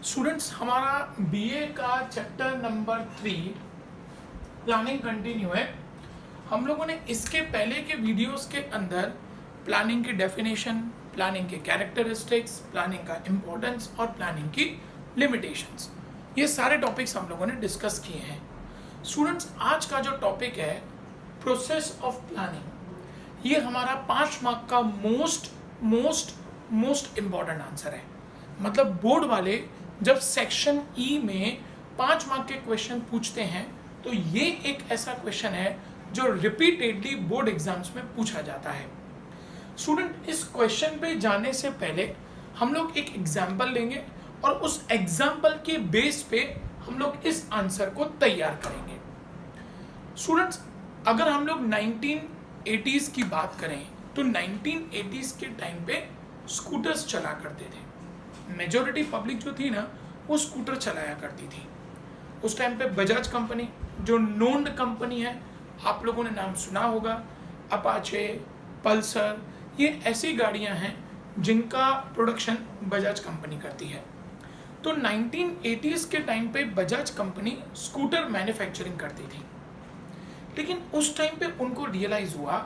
Students, हमारा BA का chapter number 3 planning continue है। हम लोगों ने इसके पहले के वीडियोस के अंदर प्लानिंग की डेफिनेशन, प्लानिंग के कैरेक्टरिस्टिक्स, प्लानिंग का इम्पोर्टेंस और प्लानिंग की लिमिटेशंस, ये सारे टॉपिक्स हम लोगों ने डिस्कस किए हैं। स्टूडेंट्स, आज का जो टॉपिक है प्रोसेस ऑफ प्लानिंग, ये हमारा 5 मार्क का मोस्ट इम्पॉर्टेंट आंसर है। मतलब बोर्ड वाले जब सेक्शन ई में 5 मार्क के क्वेश्चन पूछते हैं तो ये एक ऐसा क्वेश्चन है जो रिपीटेडली बोर्ड एग्जाम्स में पूछा जाता है। स्टूडेंट, इस क्वेश्चन पे जाने से पहले हम लोग एक एग्जाम्पल लेंगे और उस एग्जाम्पल के बेस पे हम लोग इस आंसर को तैयार करेंगे। स्टूडेंट्स, अगर हम लोग 1980s की बात करें तो 1980s के टाइम पे स्कूटर्स चला करते थे। मेजॉरिटी पब्लिक जो थी ना, वो स्कूटर चलाया करती थी। उस टाइम पे बजाज कंपनी, जो नोन्ड कंपनी है, आप लोगों ने नाम सुना होगा, अपाचे, पल्सर, ये ऐसी गाड़ियां हैं जिनका प्रोडक्शन बजाज कंपनी करती है। तो 1980s के टाइम पे बजाज कंपनी स्कूटर मैन्युफैक्चरिंग करती थी। लेकिन उस टाइम पे उनको रियलाइज हुआ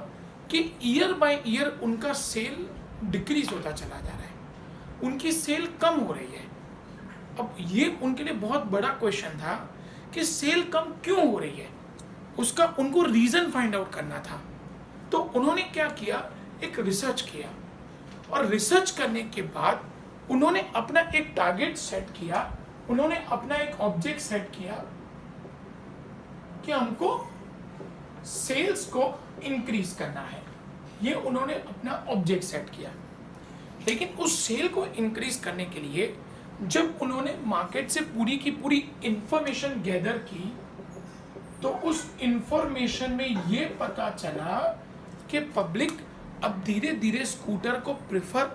कि ईयर बाय ईयर उनका सेल डिक्रीज होता चला जा रहा है, उनकी सेल कम हो रही है। अब ये उनके लिए बहुत बड़ा क्वेश्चन था कि सेल कम क्यों हो रही है, उसका उनको रीजन फाइंड आउट करना था। तो उन्होंने क्या किया, एक रिसर्च किया और रिसर्च करने के बाद उन्होंने अपना एक टारगेट सेट किया, उन्होंने अपना एक ऑब्जेक्ट सेट किया कि हमको सेल्स को इंक्रीज करना है। ये उन्होंने अपना ऑब्जेक्ट सेट किया। लेकिन उस सेल को इंक्रीज करने के लिए जब उन्होंने मार्केट से पूरी की पूरी इंफॉर्मेशन गैदर की तो उस इंफॉर्मेशन में ये पता चला कि पब्लिक अब धीरे धीरे स्कूटर को प्रेफर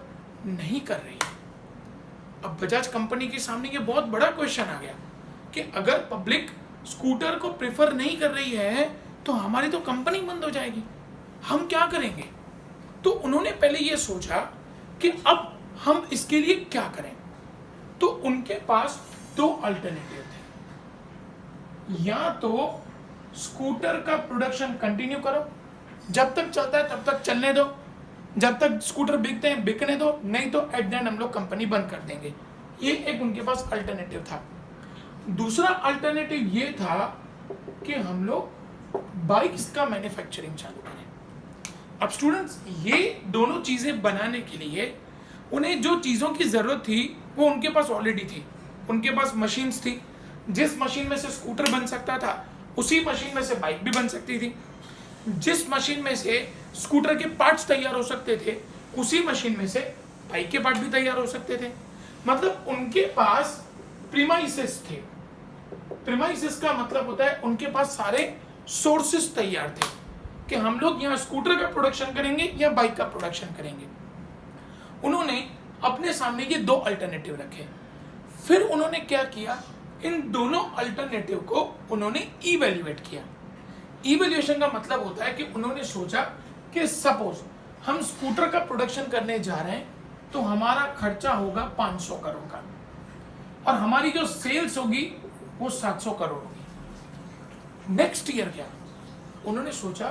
नहीं कर रही है। अब बजाज कंपनी के सामने ये बहुत बड़ा क्वेश्चन आ गया कि अगर पब्लिक स्कूटर को प्रेफर नहीं कर रही है तो हमारी तो कंपनी बंद हो जाएगी, हम क्या करेंगे। तो उन्होंने पहले ये सोचा कि अब हम इसके लिए क्या करें। तो उनके पास 2 अल्टरनेटिव थे। या तो स्कूटर का प्रोडक्शन कंटिन्यू करो, जब तक चलता है तब तक चलने दो, जब तक स्कूटर बिकते हैं बिकने दो, नहीं तो एट द एंड हम लोग कंपनी बंद कर देंगे। ये एक उनके पास अल्टरनेटिव था। दूसरा अल्टरनेटिव ये था कि हम लोग बाइक्स का मैन्युफैक्चरिंग चालू करें। अब स्टूडेंट्स, ये दोनों चीजें बनाने के लिए उन्हें जो चीजों की जरूरत थी वो उनके पास ऑलरेडी थी। उनके पास मशीन्स थी। जिस मशीन में से स्कूटर बन सकता था उसी मशीन में से बाइक भी बन सकती थी। जिस मशीन में से स्कूटर के पार्ट्स तैयार हो सकते थे उसी मशीन में से बाइक के पार्ट भी तैयार हो सकते थे। मतलब उनके पास प्रीमाइसेस थे। प्रीमाइसेस का मतलब होता है उनके पास सारे सोर्सेस तैयार थे कि हम लोग यहाँ स्कूटर का प्रोडक्शन करेंगे या बाइक का प्रोडक्शन करेंगे। उन्होंने अपने सामने ये 2 अल्टरनेटिव रखे। फिर उन्होंने क्या किया, इन दोनों अल्टरनेटिव को उन्होंने इवैल्यूएट किया। इवैल्यूएशन का मतलब होता है कि उन्होंने सोचा कि सपोज हम स्कूटर का प्रोडक्शन करने जा रहे हैं तो हमारा खर्चा होगा 500 करोड़ का और हमारी जो सेल्स होगी वो 700 करोड़ होगी। नेक्स्ट ईयर क्या, उन्होंने सोचा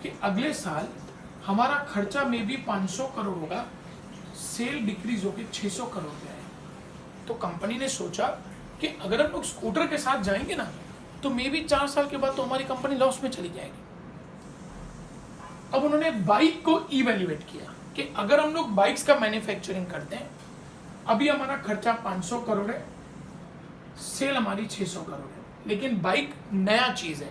कि अगले साल हमारा खर्चा में भी 500 करोड़ होगा, सेल डिक्रीज होकर 600 करोड़ पे आए। तो कंपनी ने सोचा कि अगर हम लोग स्कूटर के साथ जाएंगे ना तो मे भी 4 साल के बाद तो हमारी कंपनी लॉस में चली जाएगी। अब उन्होंने बाइक को इवैल्यूएट किया कि अगर हम लोग बाइक्स का मैन्युफैक्चरिंग करते हैं, अभी हमारा खर्चा 500 करोड़ है, सेल हमारी 600 करोड़ है। लेकिन बाइक नया चीज है,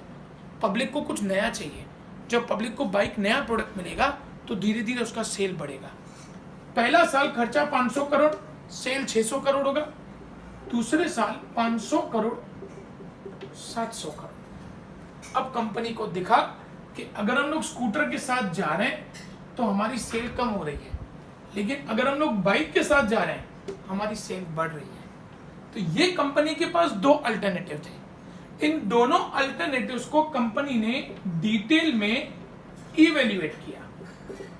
पब्लिक को कुछ नया चाहिए। जब पब्लिक को बाइक नया प्रोडक्ट मिलेगा तो धीरे धीरे उसका सेल बढ़ेगा। पहला साल खर्चा 500 करोड़, सेल 600 करोड़ होगा। दूसरे साल 500 करोड़ 700 करोड़। अब कंपनी को दिखा कि अगर हम लोग स्कूटर के साथ जा रहे हैं तो हमारी सेल कम हो रही है, लेकिन अगर हम लोग बाइक के साथ जा रहे हैं हमारी सेल बढ़ रही है। तो ये कंपनी के पास 2 अल्टरनेटिव थे। इन दोनों अल्टरनेटिव्स को कंपनी ने डिटेल में इवैल्यूएट किया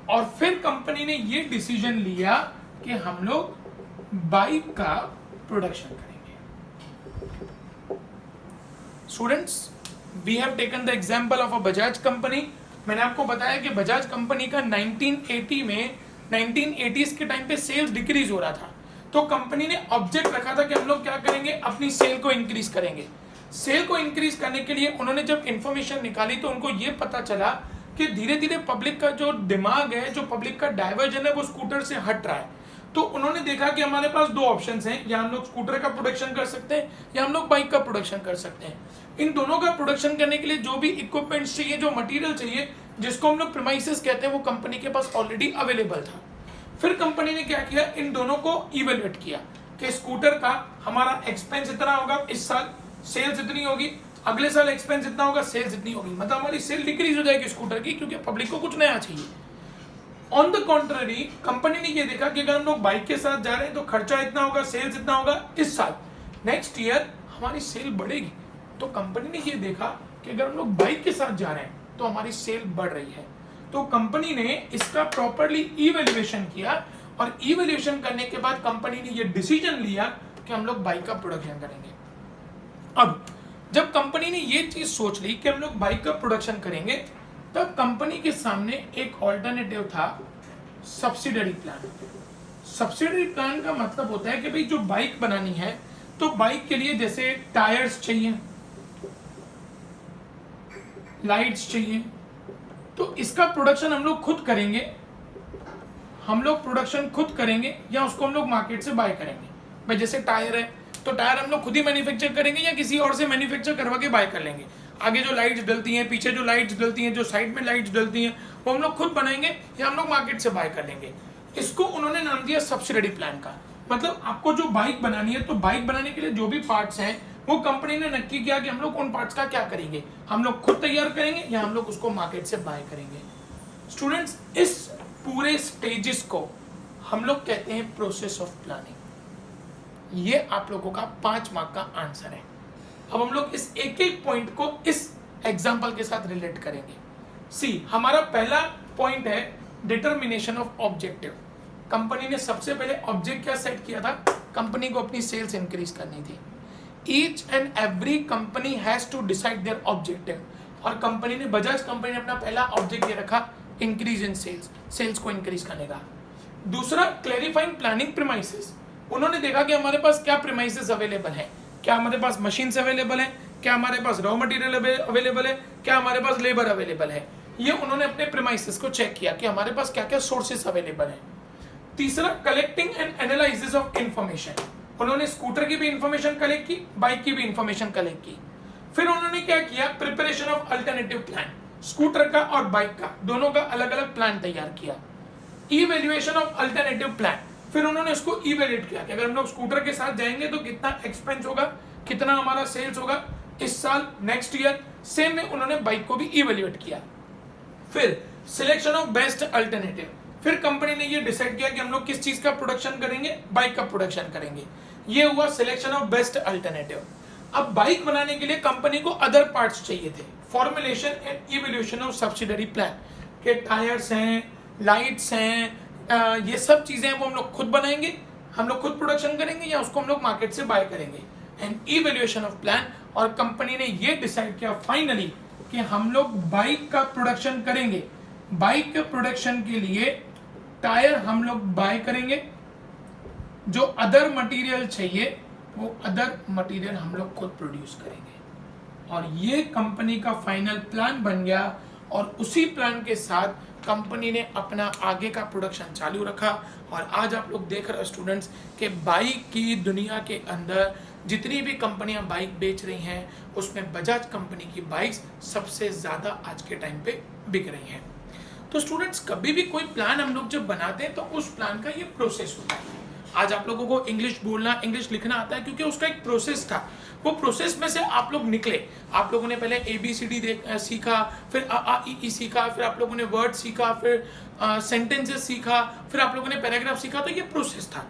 और फिर कंपनी ने ये डिसीजन लिया कि हम लोग बाइक का प्रोडक्शन करेंगे। Students, we have taken the example of a Bajaj company. मैंने आपको बताया कि बजाज कंपनी का 1980 में 1980s के टाइम पे सेल्स डिक्रीज हो रहा था, तो कंपनी ने ऑब्जेक्ट रखा था कि हम लोग क्या करेंगे, अपनी सेल को इंक्रीज करेंगे। सेल को इंक्रीज करने के लिए उन्होंने जब इंफॉर्मेशन निकाली तो उनको ये पता चला कि धीरे धीरे पब्लिक का जो दिमाग है, जो पब्लिक का डाइवर्जन है, वो स्कूटर से हट रहा है। तो उन्होंने देखा कि हमारे पास दो ऑप्शंस हैं, या हम लोग स्कूटर का प्रोडक्शन कर सकते हैं या हम लोग बाइक का प्रोडक्शन कर सकते हैं। इन दोनों का प्रोडक्शन करने के लिए जो भी इक्विपमेंट्स चाहिए, जो मटेरियल चाहिए, जिसको हम लोग प्रीमाइसेस कहते हैं, वो कंपनी के पास ऑलरेडी अवेलेबल था। फिर कंपनी ने क्या किया, इन दोनों को इवेल्युएट किया कि स्कूटर का हमारा एक्सपेंस इतना होगा, इस साल सेल्स इतनी होगी, अगले साल एक्सपेंस इतना होगा, सेल्स इतनी होगी, मतलब हमारी सेल डिक्रीज हो जाएगी स्कूटर की, क्योंकि पब्लिक को कुछ नया चाहिए। ऑन द कॉन्ट्ररी कंपनी ने ये देखा कि अगर हम लोग बाइक के साथ जा रहे हैं तो खर्चा इतना होगा, सेल्स इतना होगा, इस साल नेक्स्ट ईयर हमारी सेल बढ़ेगी। तो कंपनी ने ये देखा कि अगर हम लोग बाइक के साथ जा रहे हैं तो हमारी सेल बढ़ रही है। तो कंपनी ने इसका प्रॉपर्ली इवैल्यूएशन किया, और इवैल्यूएशन करने के बाद कंपनी ने ये डिसीजन लिया कि हम लोग बाइक का प्रोडक्शन करेंगे। अब जब कंपनी ने ये चीज सोच ली कि हम लोग बाइक का प्रोडक्शन करेंगे, तब कंपनी के सामने एक ऑल्टरनेटिव था, सब्सिडरी प्लान। सब्सिडरी प्लान का मतलब होता है कि भाई जो बाइक बनानी है तो बाइक के लिए जैसे टायर्स चाहिए, लाइट्स चाहिए, तो इसका प्रोडक्शन हम लोग खुद करेंगे। हम लोग प्रोडक्शन खुद करेंगे या उसको हम लोग मार्केट से बाय करेंगे। भाई जैसे टायर है तो टायर हम लोग खुद ही मैन्युफैक्चर करेंगे या किसी और से मैन्युफैक्चर करवा के बाय कर लेंगे। आगे जो लाइट्स डलती हैं, पीछे जो लाइट्स डलती हैं, जो साइड में लाइट्स डलती हैं, वो हम लोग खुद बनाएंगे या हम लोग मार्केट से बाय कर लेंगे। इसको उन्होंने नाम दिया सब्सिडरी प्लान का। मतलब आपको जो बाइक बनानी है, तो बाइक बनाने के लिए जो भी पार्ट्स हैं वो कंपनी ने नक्की किया कि हम लोग उन पार्ट्स का क्या करेंगे, हम लोग खुद तैयार करेंगे या हम लोग उसको मार्केट से बाय करेंगे। स्टूडेंट्स, इस पूरे स्टेजेस को हम लोग कहते हैं प्रोसेस ऑफ प्लानिंग। ये आप लोगों का 5 मार्क का आंसर है। अब हम लोग इस एक एक पॉइंट को इस एग्जांपल के साथ रिलेट करेंगे। सी, हमारा पहला पॉइंट है डिटर्मिनेशन ऑफ ऑब्जेक्टिव। कंपनी ने सबसे पहले ऑब्जेक्ट क्या सेट किया था, कंपनी को अपनी सेल्स इंक्रीज करनी थी। Each and every company has to decide their objective, और कंपनी ने, बजाज कंपनी ने अपना पहला ऑब्जेक्ट ये रखा, इंक्रीज इन सेल्स, सेल्स को इंक्रीज करने का। दूसरा, क्लैरिफाइंग प्लानिंग प्रीमाइसेस। उन्होंने देखा कि हमारे पास क्या प्रीमाइसेस अवेलेबल है, क्या हमारे पास मशीन्स अवेलेबल है, क्या हमारे पास रॉ मटेरियल अवेलेबल है, क्या हमारे पास लेबर अवेलेबल है। ये उन्होंने अपने प्रीमाइसेस को चेक किया कि हमारे पास क्या क्या सोर्सेस अवेलेबल है। तीसरा, collecting and analysis of information. उन्होंने स्कूटर की भी इंफॉर्मेशन कलेक्ट की, बाइक की भी इंफॉर्मेशन कलेक्ट की। फिर उन्होंने क्या किया, preparation of alternative plan. Scooter का और बाइक का दोनों का अलग अलग प्लान तैयार किया। इवैल्यूएशन ऑफ अल्टरनेटिव प्लान, फिर उन्होंने उसको इवैल्यूएट किया कि अगर हम लोग स्कूटर के साथ जाएंगे तो कितना एक्सपेंस होगा, कितना हमारा सेल्स होगा इस साल, नेक्स्ट ईयर। सेम में उन्होंने बाइक को भी इवैल्यूएट किया। फिर सिलेक्शन ऑफ बेस्ट अल्टरनेटिव, फिर कंपनी ने ये डिसाइड किया कि हम लोग किस चीज का प्रोडक्शन करेंगे, बाइक का प्रोडक्शन करेंगे। ये हुआ सिलेक्शन ऑफ बेस्ट अल्टरनेटिव। अब बाइक बनाने के लिए कंपनी को अदर पार्ट्स चाहिए थे, formulation and evaluation of subsidiary plan, के टायर्स हैं, लाइट्स हैं, ये सब चीजें वो हम लोग खुद बनाएंगे, हम लोग खुद प्रोडक्शन करेंगे या उसको हम लोग मार्केट से बाय करेंगे, एंड इवैल्यूएशन ऑफ प्लान। और कंपनी ने ये डिसाइड किया फाइनली कि हम लोग बाइक का प्रोडक्शन करेंगे। बाइक के प्रोडक्शन के लिए टायर हम लोग बाय करेंगे, जो अदर मटेरियल चाहिए वो अदर मटेरियल हम लोग खुद प्रोड्यूस करेंगे। और ये कंपनी का फाइनल प्लान बन गया, और उसी प्लान के साथ कंपनी ने अपना आगे का प्रोडक्शन चालू रखा। और आज आप लोग देख रहे हो स्टूडेंट्स कि बाइक की दुनिया के अंदर जितनी भी कंपनियां बाइक बेच रही हैं, उसमें बजाज कंपनी की बाइक्स सबसे ज़्यादा आज के टाइम पे बिक रही हैं। तो स्टूडेंट्स, कभी भी कोई प्लान हम लोग जब बनाते हैं तो उस प्लान का ये प्रोसेस होता है। आज आप लोगों को इंग्लिश बोलना, इंग्लिश लिखना आता है क्योंकि उसका एक प्रोसेस था। वो प्रोसेस में से आप लोग निकले। आप लोगों ने पहले ABCD सीखा, फिर A सीखा, फिर आप लोगों ने वर्ड सीखा, फिर सेंटेंसेस सीखा, फिर आप लोगों ने पैराग्राफ सीखा। तो ये प्रोसेस था।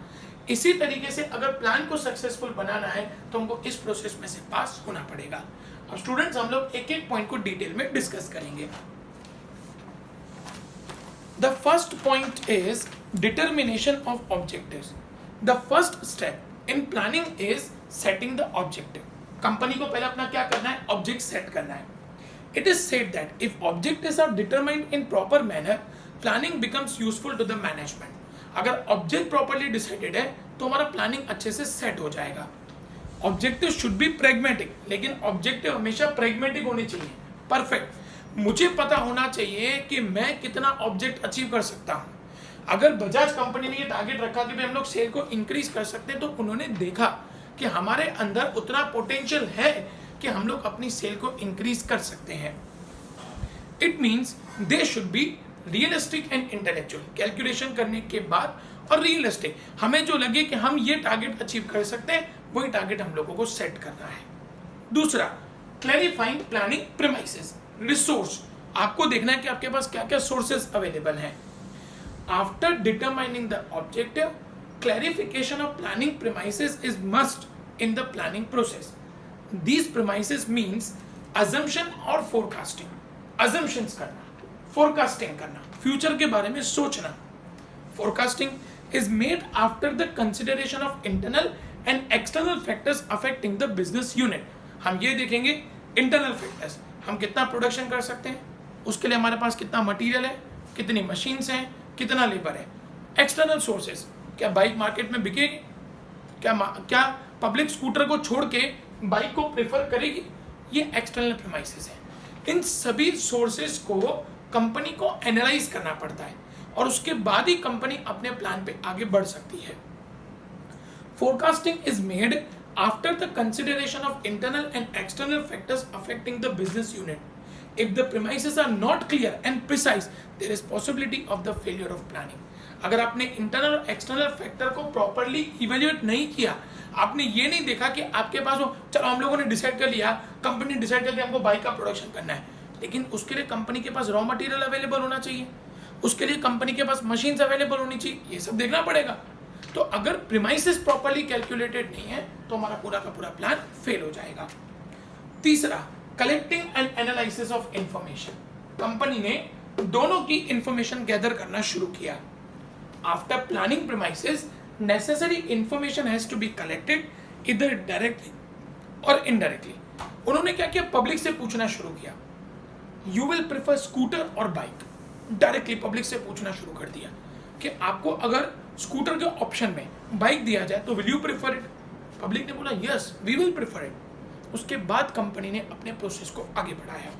इसी तरीके से अगर प्लान को सक्सेसफुल बनाना है तो हमको इस प्रोसेस में से पास होना पड़ेगा। अब स्टूडेंट्स, हम लोग एक एक पॉइंट को डिटेल में डिस्कस करेंगे। The first point is determination of objectives. The first step in planning is setting the objective. Company को पहले अपना क्या करना है, ऑब्जेक्ट सेट करना है. It is said that if objectives are determined in proper manner, planning becomes useful to the management. अगर object properly decided है तो हमारा प्लानिंग अच्छे से सेट हो जाएगा. ऑब्जेक्टिव शुड बी प्रेगमेटिक, लेकिन ऑब्जेक्टिव हमेशा प्रेगमेटिक होने चाहिए, परफेक्ट. मुझे पता होना चाहिए कि मैं कितना ऑब्जेक्ट अचीव कर सकता हूँ. अगर बजाज कंपनी ने ये टारगेट रखा कि भाई हम लोग सेल को इंक्रीज कर सकते हैं, तो उन्होंने देखा कि हमारे अंदर उतना पोटेंशियल है कि हम लोग अपनी सेल को इंक्रीज कर सकते हैं. It means they should be realistic and intellectual. Calculation करने के बाद और रियलिस्टिक, हमें जो लगे कि हम ये टारगेट अचीव कर सकते हैं, वही टारगेट हम लोगों को सेट करना है. दूसरा, क्लैरिफाइंग प्लानिंग प्रीमाइसेस. रिसोर्स, आपको देखना है कि आपके पास क्या क्या सोर्सेज अवेलेबल हैं. After determining the objective, clarification of planning premises is must in the planning process. These premises means assumption और forecasting. Assumptions करना, forecasting करना, future के बारे में सोचना. Forecasting is made after the consideration of internal and external factors affecting the business unit. हम ये देखेंगे internal factors, हम कितना प्रोडक्शन कर सकते हैं, उसके लिए हमारे पास कितना मटीरियल है, कितनी मशीन्स हैं, कितना लेबर है. एक्सटर्नल सोर्सेज, क्या बाइक मार्केट में बिकेगी, क्या पब्लिक स्कूटर को छोड़ के बाइक को प्रेफर करेगी, ये एक्सटर्नल प्रीमाइसेस हैं. इन सभी सोर्सेज को कंपनी को एनालाइज करना पड़ता है और उसके बाद ही कंपनी अपने प्लान पे आगे बढ़ सकती है. Forecasting is made after the consideration of internal and external factors affecting the business unit. If the premises are not clear and precise, there is possibility of the failure of planning. अगर आपने internal और external factor को properly evaluate नहीं किया, आपने ये नहीं देखा कि आपके पास हो, चलो हम लोगों ने डिसाइड कर लिया, कंपनी डिसाइड करके हमको बाइक का प्रोडक्शन करना है, लेकिन उसके लिए कंपनी के पास रॉ मटेरियल अवेलेबल होना चाहिए, उसके लिए कंपनी के पास मशीन्स अवेलेबल होनी चाहिए, ये सब देखना पड़ेगा. तो अगर प्रीमाइसेस प्रॉपरली कैलकुलेटेड नहीं है तो हमारा पूरा का पूरा प्लान फेल हो जाएगा. तीसरा, collecting and analysis of information. Company ने दोनों की इंफॉर्मेशन गैदर करना शुरू किया. After planning premises, necessary information has to be collected इधर डायरेक्टली और इनडायरेक्टली. उन्होंने क्या किया, पब्लिक से पूछना शुरू किया. यू विल प्रेफर स्कूटर और बाइक. डायरेक्टली पब्लिक से पूछना शुरू कर दिया कि आपको अगर स्कूटर के ऑप्शन में बाइक दिया जाए तो will you prefer it. Public ने बोला yes we will prefer it. उसके बाद कंपनी ने अपने प्रोसेस को आगे बढ़ाया.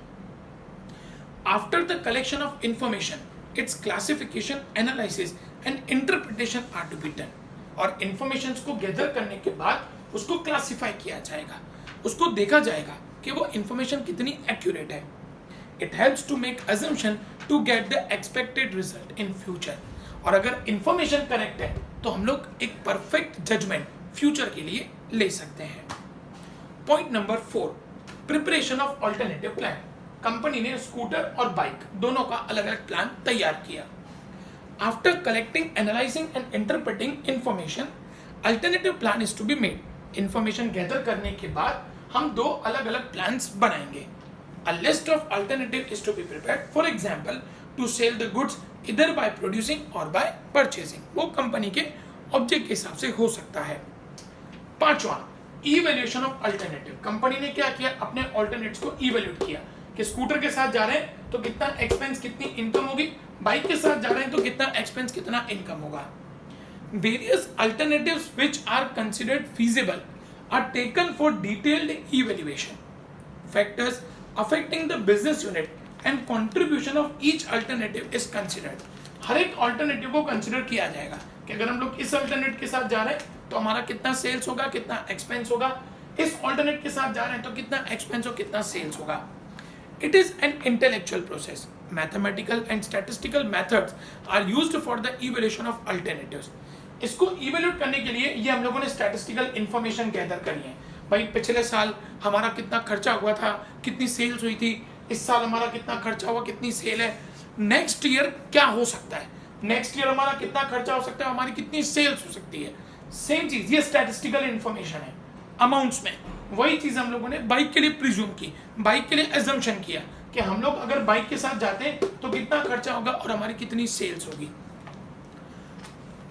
After the collection of information, its classification, analysis and interpretation are to be done. और इंफॉर्मेशन को गैदर करने के बाद उसको क्लासिफाई किया जाएगा, उसको देखा जाएगा कि वो इंफॉर्मेशन कितनी एक्यूरेट है. It helps to make assumption to get the expected result in future. और अगर इंफॉर्मेशन करेक्ट है तो हम लोग एक परफेक्ट जजमेंट फ्यूचर के लिए ले सकते हैं. Point number 4, preparation of alternative plan. Company ने स्कूटर और बाइक दोनों का अलग अलग प्लान तैयार किया. After collecting, analysing and interpreting information, alternative plan is to be made. Information gather करने के बाद हम दो अलग अलग प्लान्स बनाएंगे. A list of alternative is to be prepared, for example to sell the goods इधर बाय प्रोड्यूसिंग और बाय परचेसिंग. वो कंपनी के ऑब्जेक्ट के हिसाब से हो सकता है. पांचवा, इवैल्यूएशन ऑफ अल्टरनेटिव. कंपनी ने क्या किया, अपने अल्टरनेटिव्स को इवैल्यूएट किया कि स्कूटर के साथ जा रहे हैं तो कितना एक्सपेंस, कितनी इनकम होगी, बाइक के साथ जा रहे हैं तो कितना एक्सपेंस, कितना इनकम होगा. Various alternatives which are considered feasible are taken for detailed evaluation. Factors affecting the business unit and contribution of each alternative is considered. हर एक अल्टरनेटिव को कंसीडर किया जाएगा कि अगर हम लोग इस अल्टरनेट के साथ जा रहे हैं तो हमारा कितना सेल्स होगा, कितना एक्सपेंस होगा, इस अल्टरनेट के साथ जा रहे हैं तो कितना एक्सपेंस और कितना सेल्स होगा. It is an intellectual process. Mathematical and statistical methods are used for the evaluation of alternatives. इसको इवैल्यूएट करने के लिए ये हम लोगों ने स्टैटिस्टिकल इंफॉर्मेशन गैदर करी है. भाई पिछले साल हमारा कितना खर्चा हुआ था, कितनी सेल्स हुई थी, इस साल हमारा कितना खर्चा हुआ, कितनी सेल है, नेक्स्ट ईयर क्या हो सकता है, नेक्स्ट ईयर हमारा कितना खर्चा हो सकता है, हमारी कितनी सेल्स हो सकती है. सेम चीज, ये स्टैटिस्टिकल इंफॉर्मेशन है अमाउंट्स में. वही चीज हम लोगों ने बाइक के लिए प्रिज्यूम की, बाइक के लिए एजम्पशन किया कि हम लोग अगर बाइक के साथ जाते हैं तो कितना खर्चा होगा और हमारी कितनी सेल्स होगी.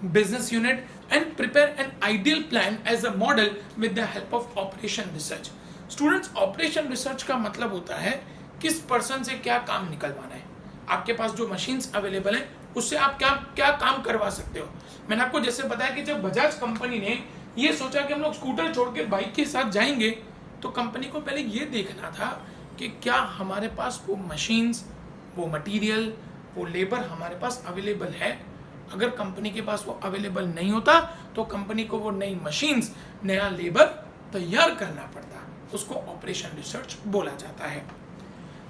business unit and prepare an ideal plan as a model with the help of operation research. Students, operation research का मतलब होता है किस पर्सन से क्या काम निकलवाना है। आपके पास जो मशीन्स अवेलेबल हैं उससे आप क्या क्या काम करवा सकते हो। मैंने आपको जैसे बताया कि जब बजाज कंपनी ने ये सोचा कि हम लोग स्कूटर छोड़ के बाइक के साथ जाएंगे, तो कंपनी को पहले ये देखना था कि क्या हमारे पास वो मशीन्स, वो मटेरियल, वो लेबर हमारे पास अवेलेबल है। अगर कंपनी के पास वो अवेलेबल नहीं होता तो कंपनी को वो नई मशीन्स, नया लेबर तैयार करना पड़ता। उसको ऑपरेशन रिसर्च बोला जाता है।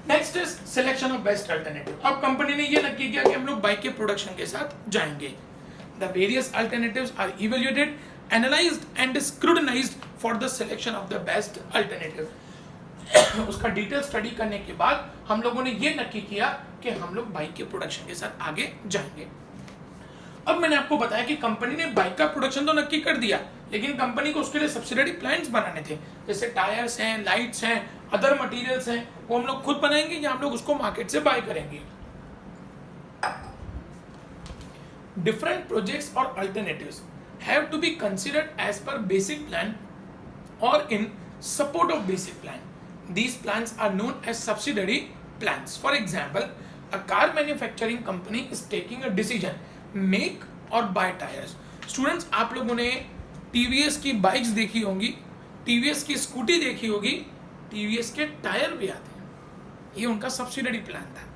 Next is selection of best alternative. अब कंपनी ने ये नक्की किया कि हम लोग बाइक के प्रोडक्शन के साथ जाएंगे। The various alternatives are evaluated, analysed and scrutinised for the selection of the best alternative. उसका डिटेल स्टडी करने के बाद हम लोगों ने ये नक्की किया कि हम लोग बाइक के प्रोडक्शन के साथ आगे जाएंगे। अब मैंने आपको बताया कि कंपनी ने बाइक का प्रोडक्शन तो नक्की कर दिया, लेकिन कंपनी को उसके लिए सब्सिडरी प्लांट्स बनाने थे। जैसे टायर्स हैं, लाइट्स हैं, अदर मटेरियल्स हैं, वो हम लोग खुद बनाएंगे या हम लोग उसको मार्केट से बाय करेंगे। डिफरेंट प्रोजेक्ट्स और alternatives have to be considered as per basic plan और in support of basic plan. These plans are known as subsidiary plans. For example, a car manufacturing company is taking a decision make और buy tyres. Students, आप लोगों ने TVS की bikes देखी होंगी, TVS की scooty देखी होगी, टीवीएस के टायर भी आते हैं। ये उनका सब्सिडरी प्लान था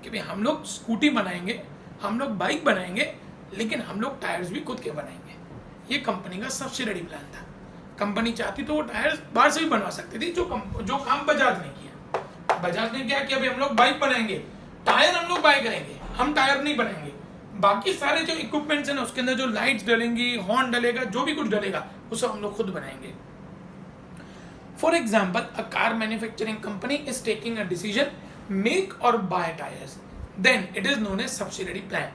कि भाई हम लोग स्कूटी बनाएंगे, हम लोग बाइक बनाएंगे, लेकिन हम लोग टायर्स भी खुद के बनाएंगे। ये कंपनी का सब्सिडरी प्लान था। कंपनी चाहती तो वो टायर्स बाहर से भी बनवा सकती थी, जो काम बजाज ने किया। बजाज ने क्या किया, भाई हम लोग बाइक बनाएंगे, टायर हम लोग बाय करेंगे, हम टायर नहीं बनाएंगे। बाकी सारे जो इक्विपमेंट्स हैं ना, उसके अंदर जो लाइट्स डलेंगी, हॉर्न डलेगा, जो भी कुछ डलेगा, उसे हम लोग खुद बनाएंगे। For example, a car manufacturing company is taking a decision make और buy tyres, then it is known as subsidiary plan.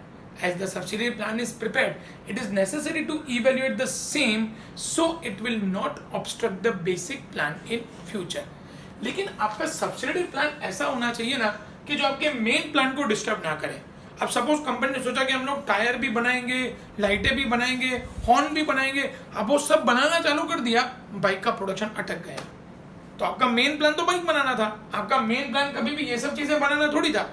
As the subsidiary plan is prepared, it is necessary to evaluate the same so it will not obstruct the basic plan in future. लेकिन आपका subsidiary plan ऐसा होना चाहिए ना कि जो आपके main plan को डिस्टर्ब ना करे। अब सपोज कंपनी ने सोचा कि हम लोग टायर भी बनाएंगे, लाइटें भी बनाएंगे, हॉर्न भी बनाएंगे, अब वो सब बनाना चालू कर दिया, बाइक का प्रोडक्शन अटक गया। तो आपका मेन प्लान तो बाइक बनाना था, आपका मेन प्लान कभी भी ये सब चीजें बनाना थोड़ी था।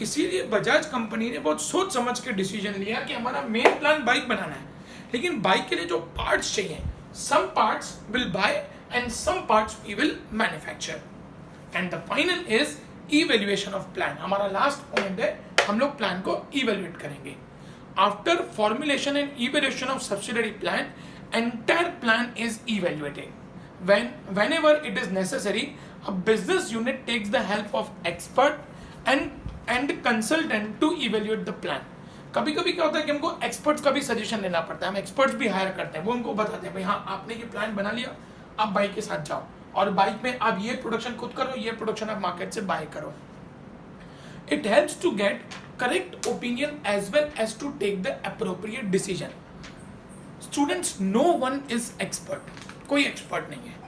इसीलिए बजाज कंपनी ने बहुत सोच समझ के डिसीजन लिया कि हमारा मेन प्लान बाइक बनाना है, लेकिन बाइक के लिए जो पार्ट्स चाहिए, some parts will buy and some parts we will manufacture. And the final is evaluation of plan. हमारा लास्ट पॉइंट है, हम लोग प्लान को इवैल्यूएट करेंगे। After formulation and evaluation of subsidiary plan, entire plan is evaluated. whenever it is necessary, a business unit takes the help of expert and consultant to evaluate the plan. कभी कभी क्या होता है कि हमको experts का भी सजेशन लेना पड़ता है। हम एक्सपर्ट्स भी हायर करते हैं, वो हमको बताते हैं भाई हाँ आपने ये प्लान बना लिया, आप बाइक के साथ जाओ और बाइक में आप ये प्रोडक्शन खुद करो, ये प्रोडक्शन आप मार्केट से बाय करो। It helps to get correct opinion as well as to take the appropriate decision. Students, no one is expert, कोई एक्सपर्ट नहीं है।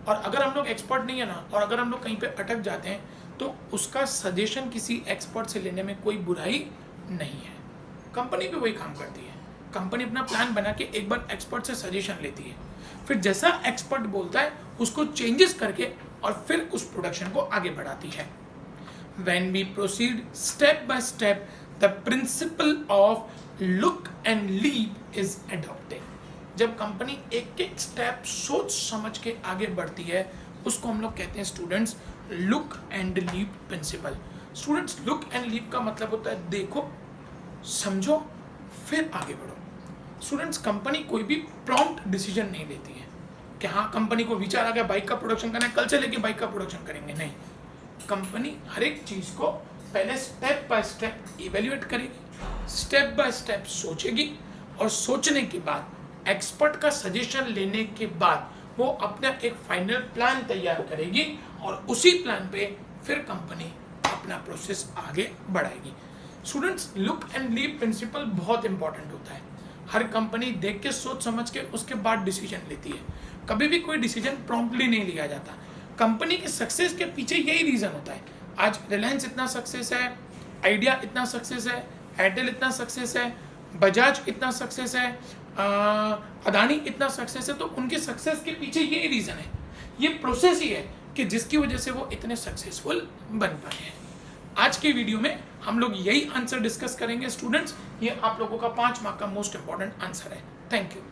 और अगर हम लोग एक्सपर्ट नहीं है ना, और अगर हम लोग कहीं पे अटक जाते हैं तो उसका सजेशन किसी एक्सपर्ट से लेने में कोई बुराई नहीं है। कंपनी भी वही काम करती है, कंपनी अपना प्लान बना के एक बार एक्सपर्ट से सजेशन लेती है, फिर जैसा एक्सपर्ट बोलता है उसको चेंजेस करके और फिर उस प्रोडक्शन को आगे बढ़ाती है। When we proceed step by step, the principle of look and leap is adopted. जब कंपनी एक एक स्टेप सोच समझ के आगे बढ़ती है, उसको हम लोग कहते हैं students look and leap principle. Students, look and leap का मतलब होता है देखो, समझो, फिर आगे बढ़ो। स्टूडेंट्स, कंपनी कोई भी प्रॉम्प्ट डिसीजन नहीं लेती है कि हाँ कंपनी को विचार आ गया बाइक का प्रोडक्शन करना है, कल से लेके बाइक का प्रोडक्शन करेंगे। नहीं, कंपनी हर एक चीज को पहले स्टेप बाय स्टेप इवेल्युएट करेगी, स्टेप बाय स्टेप सोचेगी, और सोचने के बाद एक्सपर्ट का सजेशन लेने के बाद वो अपना एक फाइनल प्लान तैयार करेगी और उसी प्लान पे फिर कंपनी अपना प्रोसेस आगे बढ़ाएगी। Students, look and leap principle बहुत इंपॉर्टेंट होता है। हर कंपनी देख के सोच समझ के उसके बाद डिसीजन लेती है। कभी भी कोई डिसीजन प्रॉम्प्टली नहीं लिया जाता। कंपनी के सक्सेस के पीछे यही रीजन होता है। आज रिलायंस इतना सक्सेस है, आइडिया इतना सक्सेस है, एयरटेल इतना सक्सेस है, बजाज इतना सक्सेस है, अदानी इतना सक्सेस है, तो उनके सक्सेस के पीछे यही रीजन है ये प्रोसेस ही है कि जिसकी वजह से वो इतने सक्सेसफुल बन पाए हैं। आज के वीडियो में हम लोग यही आंसर डिस्कस करेंगे स्टूडेंट्स। ये आप लोगों का 5 मार्क का मोस्ट इंपॉर्टेंट आंसर है। Thank you.